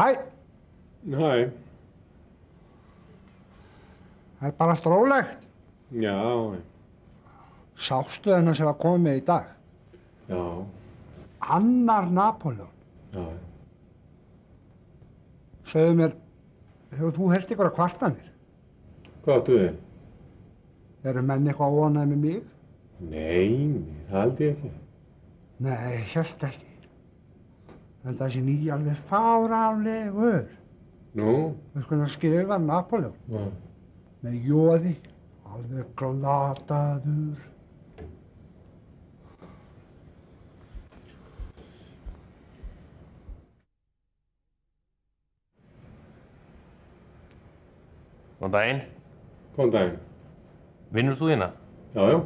Hæ, Hæ, það er bara allt rólegt. já, Sástu þennan sem var komið með í dag? já, Annar Napóleon. já. Segðu mér, hefur þú heyrt ykkur kvartanir? Hvað áttu við? Eru menn eitthvað óánægðir með mig? Nei, það held ég ekki. Nei, hélt ekki. En þessi nýja alveg fáránlegur. Nú? Við skulum skrifa Napóleon. Já. Með jóði, alveg glataður. Góðan daginn. Góðan daginn. Vinnur þú hérna? Já, já.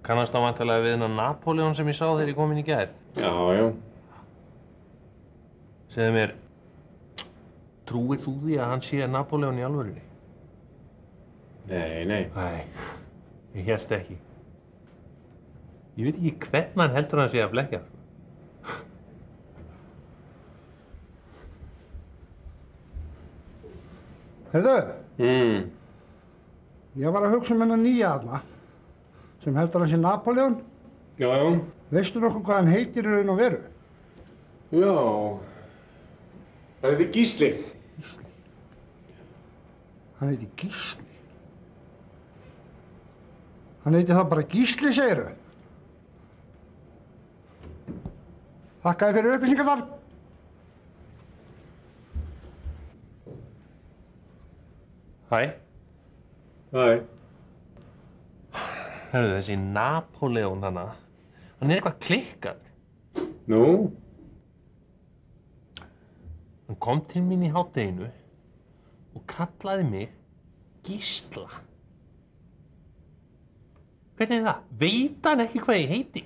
Kannast þá vantarlega við hennar Napóleon sem ég sá þegar ég kom inn í gær? Já, já. Segðu mér, trúir þú því að hann sé Napóleon í alvörunni? Nei, nei. Nei, ég hélt ekki. Ég veit ekki hvern hann heldur hann sé að blekkja. Heyrðu, Mm. ég var að hugsa um hennar nýja þarna, sem heldur hann sé Napóleon. Já, já. Veistu nokkuð hvað hann heitir í raun og veru? Já. Það heitir Gísli. Hann heitir Gísli. Hann heitir það bara Gísli, segiru. Þakka þér fyrir upplýsingarnar. Hæ? Hæ. Hörðu, þessi Napóleon hann er eitthvað klikkað. Nú? Hann kom til mín í hádeginu og kallaði mig Gísla. Hvernig er það? Veit hann ekki hvað ég heiti?